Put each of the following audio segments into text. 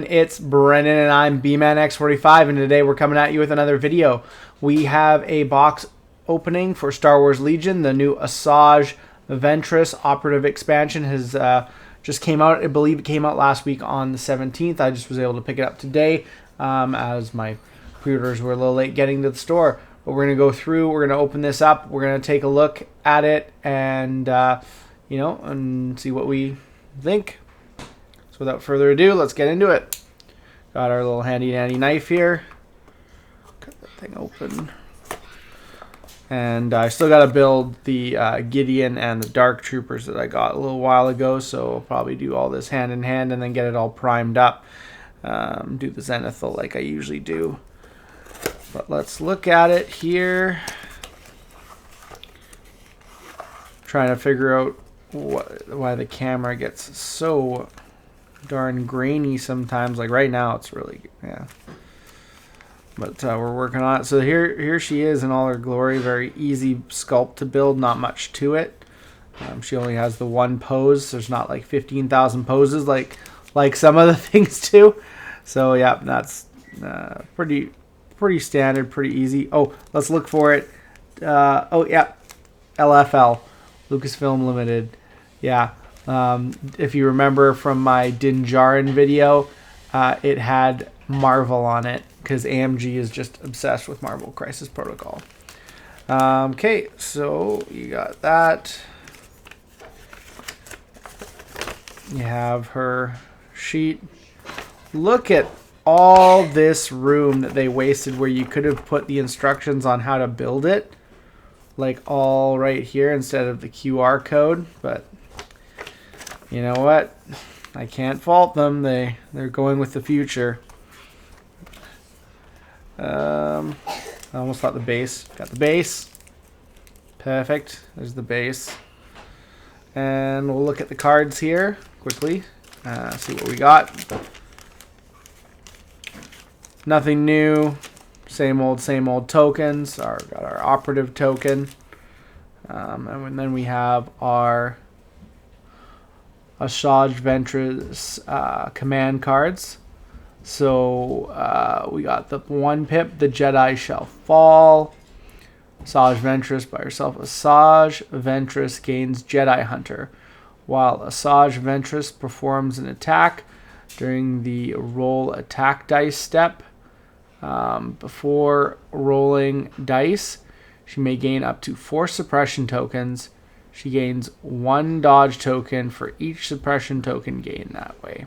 It's Brennan and I'm B-Man X45, and today we're coming at you with another video. We have a box opening for Star Wars Legion. The new Asajj Ventress Operative expansion has just came out. I believe it came out last week on the 17th. I just was able to pick it up today as my pre-orders were a little late getting to the store. But we're going to go through, we're going to open this up, we're going to take a look at it and, and see what we think. So without further ado, let's get into it. Got our little handy dandy knife here. Cut that thing open. And I still got to build the Gideon and the Dark Troopers that I got a little while ago, so I'll probably do all this hand in hand and then get it all primed up. Do the Zenithal like I usually do. But let's look at it here. Trying to figure out why the camera gets so darn grainy sometimes. Like right now it's really, yeah, but we're working on it. So here she is in all her glory. Very easy sculpt to build, not much to it. She only has the one pose. There's not like 15,000 poses like some of the things do. So yeah, that's pretty standard, pretty easy. Oh, let's look for it. Oh yeah, LFL, Lucasfilm Limited. Yeah. If you remember from my Din Djarin video, it had Marvel on it because AMG is just obsessed with Marvel Crisis Protocol. Okay, so you got that. You have her sheet. Look at all this room that they wasted where you could have put the instructions on how to build it, like all right here instead of the QR code, but you know what? I can't fault them. They're going with the future. I almost thought the base. Got the base. Perfect. There's the base. And we'll look at the cards here quickly. See what we got. Nothing new. Same old tokens. Got our operative token. And then we have our Asajj Ventress command cards. So we got the one pip, the Jedi shall fall. Asajj Ventress by herself. Asajj Ventress gains Jedi Hunter. While Asajj Ventress performs an attack during the roll attack dice step, before rolling dice, she may gain up to 4 suppression tokens. She gains 1 dodge token for each suppression token gained that way.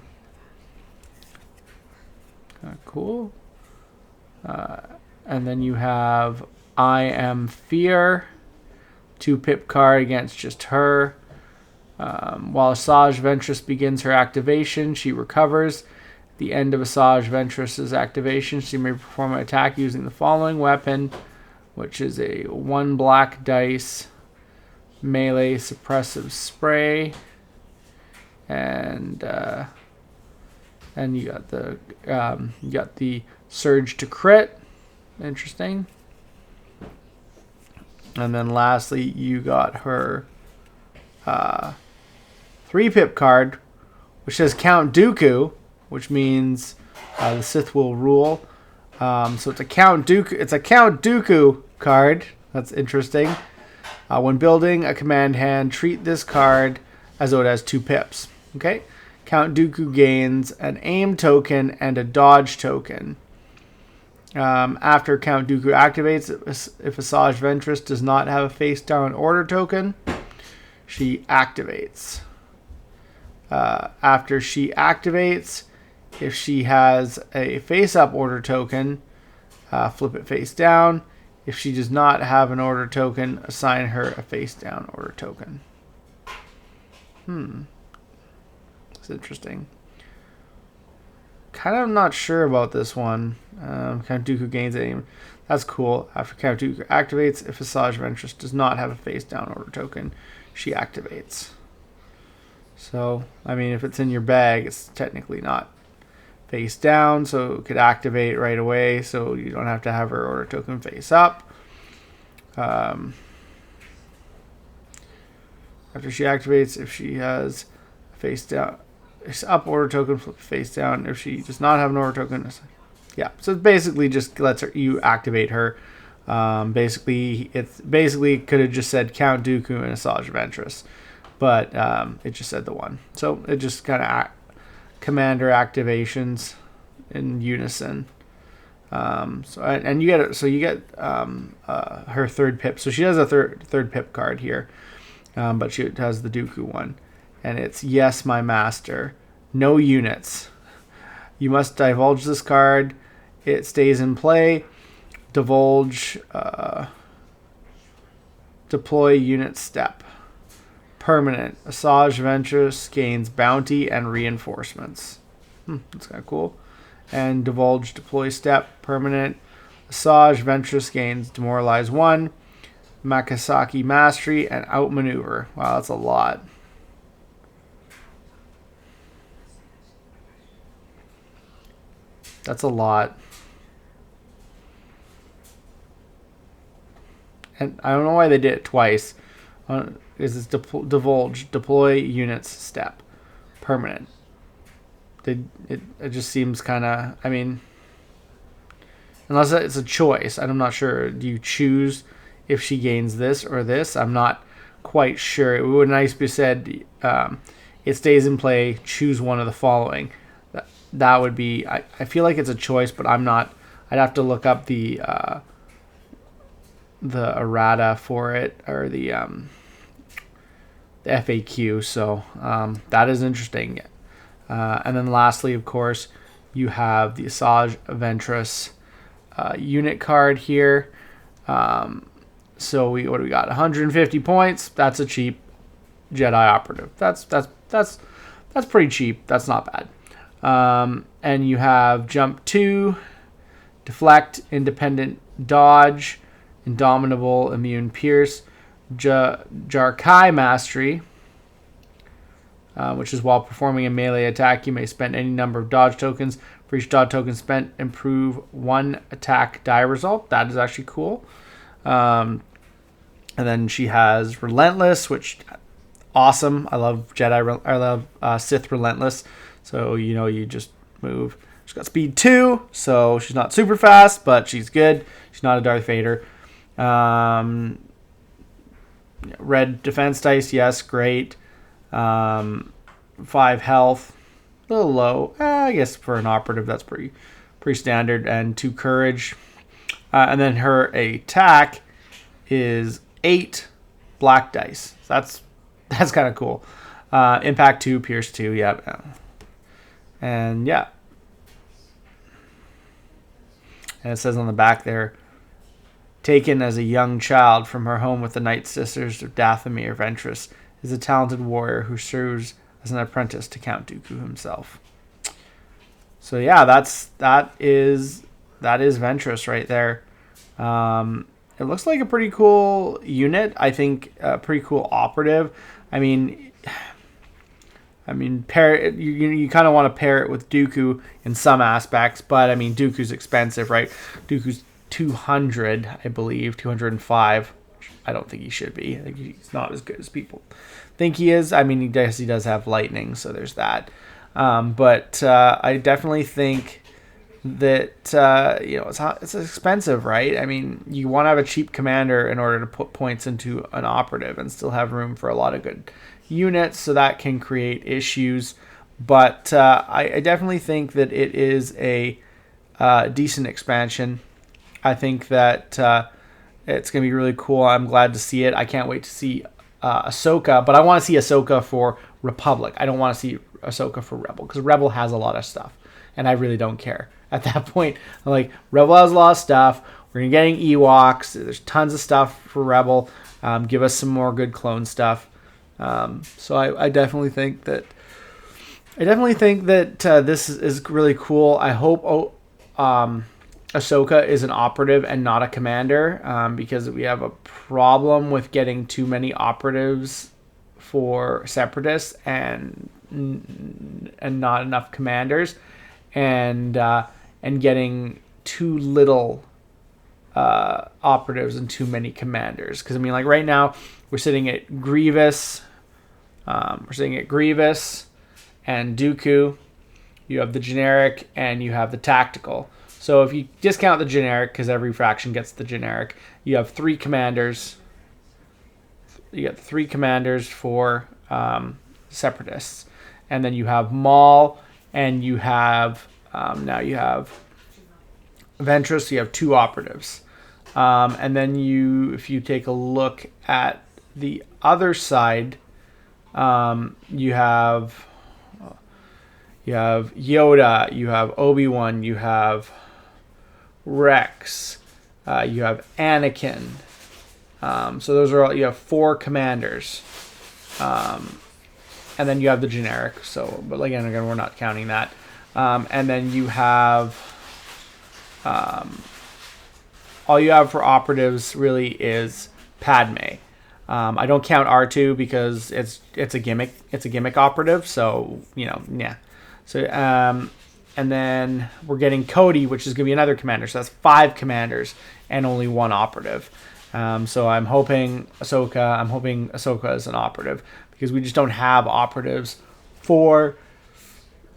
Cool. And then you have I Am Fear. 2 pip card against just her. While Asajj Ventress begins her activation, she recovers. At the end of Asajj Ventress's activation, she may perform an attack using the following weapon, which is a 1 black dice melee suppressive spray, and you got the surge to crit. Interesting. And then lastly, you got her 3 pip card, which says Count Dooku, which means the Sith will rule. So it's a Count Dooku card. That's interesting. When building a command hand, treat this card as though it has 2 pips. Okay? Count Dooku gains an aim token and a dodge token. After Count Dooku activates, if Asajj Ventress does not have a face down order token, she activates. After she activates, if she has a face up order token, flip it face down. If she does not have an order token, assign her a face down order token. It's interesting. Kind of not sure about this one. Count Dooku gains aim. That's cool. After Count Dooku activates, if Asajj Ventress does not have a face down order token, she activates. So, I mean, if it's in your bag, it's technically not face down, so it could activate right away, so you don't have to have her order token face up. After she activates, if she has face down it's up order token, flip face down. If she does not have an order token, yeah. So it basically just lets you activate her. Basically could have just said Count Dooku and Asajj Ventress, but it just said the one. So it just kind of commander activations in unison. You get her third pip. So she has a third pip card here, but she has the Dooku one, and it's yes, my master. No units. You must divulge this card. It stays in play. Divulge. Deploy unit step. Permanent. Asajj Ventress gains bounty and reinforcements. That's kind of cool. And divulge deploy step. Permanent. Asajj Ventress gains demoralize 1. Makasaki mastery and outmaneuver. Wow, that's a lot. That's a lot. And I don't know why they did it twice. Is this divulge, deploy units step, permanent. It just seems kind of, I mean, unless it's a choice. I'm not sure. Do you choose if she gains this or this? I'm not quite sure. It would nice be said it stays in play, choose one of the following. That would be, I feel like it's a choice, but I'm not. I'd have to look up the errata for it, or the FAQ. So that is interesting. And then lastly, of course, you have the Asajj Ventress unit card here. So what do we got? 150 points. That's a cheap Jedi operative. That's pretty cheap. That's not bad. And you have jump 2, deflect, independent dodge, indomitable, immune pierce, Jarkai mastery, which is while performing a melee attack, you may spend any number of dodge tokens. For each dodge token spent, improve 1 attack die result. That is actually cool. And then she has relentless, which awesome. I love I love Sith relentless. So you just move. She's got speed 2, so she's not super fast, but she's good. She's not a Darth Vader. Red defense dice, yes, great. 5 health, a little low. I guess for an operative, that's pretty standard. And 2 courage. And then her attack is 8 black dice. So that's kind of cool. Impact 2, pierce 2, yeah. And yeah. And it says on the back there, taken as a young child from her home with the Night Sisters of Dathomir, Ventress is a talented warrior who serves as an apprentice to Count Dooku himself. So yeah, that is Ventress right there. It looks like a pretty cool unit. I think a pretty cool operative. I mean, pair it, you kind of want to pair it with Dooku in some aspects, but I mean, Dooku's expensive, right? Dooku's 200, I believe, 205. I don't think he should be. I think he's not as good as people think he is. I mean, he does have lightning, so there's that. But I definitely think that it's expensive, right? I mean, you want to have a cheap commander in order to put points into an operative and still have room for a lot of good units, so that can create issues. But I definitely think that it is a decent expansion. I think that it's going to be really cool. I'm glad to see it. I can't wait to see Ahsoka, but I want to see Ahsoka for Republic. I don't want to see Ahsoka for Rebel, because Rebel has a lot of stuff, and I really don't care. At that point, I'm like, Rebel has a lot of stuff. We're getting Ewoks. There's tons of stuff for Rebel. Give us some more good clone stuff. So I definitely think that this is really cool. I hope Ahsoka is an operative and not a commander, because we have a problem with getting too many operatives for separatists and not enough commanders, and getting too little operatives and too many commanders. Because I mean, like right now we're sitting at Grievous, and Dooku. You have the generic, and you have the tactical. So if you discount the generic, because every faction gets the generic, you have 3 commanders. You get 3 commanders for Separatists. And then you have Maul, and you have, now you have Ventress, so you have 2 operatives. And then if you take a look at the other side, you have Yoda, you have Obi-Wan, you have Rex, you have Anakin. So those are all, you have 4 commanders. And then you have the generic. So, but again, we're not counting that. And then you have, all you have for operatives really is Padme. I don't count R2 because it's a gimmick. It's a gimmick operative. So, yeah. So, and then we're getting Cody, which is going to be another commander. So that's 5 commanders and only 1 operative. So I'm hoping Ahsoka is an operative, because we just don't have operatives for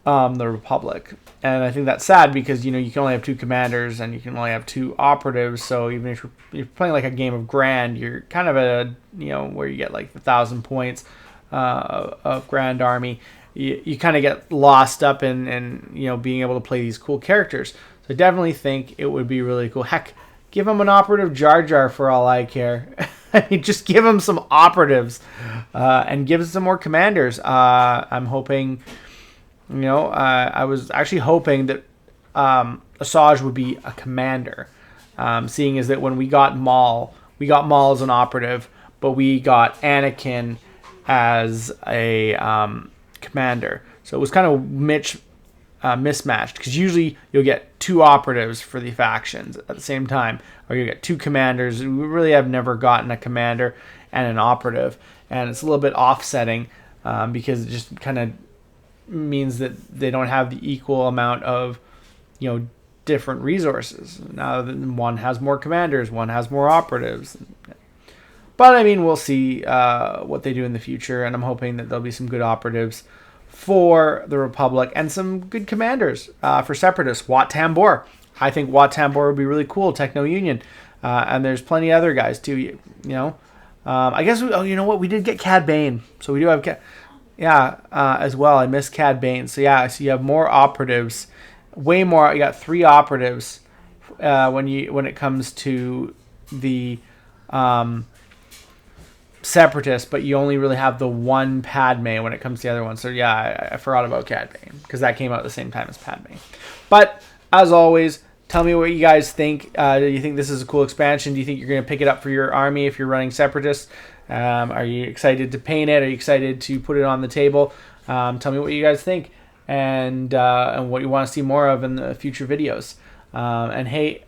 the Republic. And I think that's sad, because, you can only have 2 commanders and you can only have 2 operatives. So even if you're playing like a game of Grand, you're kind of at a, where you get like 1,000 points of Grand Army. You kind of get lost up in being able to play these cool characters. So I definitely think it would be really cool. Heck, give him an operative Jar Jar for all I care. I mean, just give him some operatives and give him some more commanders. I'm hoping, I was actually hoping that Asajj would be a commander, seeing as that when we got Maul as an operative, but we got Anakin as a commander. So it was kind of mismatched, because usually you'll get 2 operatives for the factions at the same time, or you get 2 commanders. We really have never gotten a commander and an operative, and it's a little bit offsetting because it just kind of means that they don't have the equal amount of different resources. Now one has more commanders, one has more operatives. But I mean, we'll see what they do in the future, and I'm hoping that there'll be some good operatives for the Republic and some good commanders for Separatists. Wat Tambor. I think Wat Tambor would be really cool. Techno Union. And there's plenty of other guys too, I guess, you know what? We did get Cad Bane. So we do have as well. I missed Cad Bane. So yeah, so you have more operatives. Way more. You got 3 operatives when it comes to the Separatists, but you only really have the 1 Padme when it comes to the other one. So yeah, I forgot about Cad Bane, because that came out at the same time as Padme. But as always, tell me what you guys think. Do you think this is a cool expansion? Do you think you're going to pick it up for your army if you're running Separatists? Are you excited to paint it? Are you excited to put it on the table? Tell me what you guys think, and what you want to see more of in the future videos. And hey,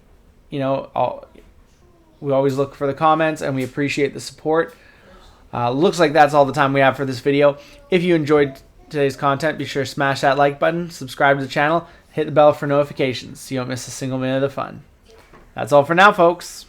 we always look for the comments, and we appreciate the support. Looks like that's all the time we have for this video. If you enjoyed today's content, be sure to smash that like button, subscribe to the channel, hit the bell for notifications so you don't miss a single minute of the fun. That's all for now, folks.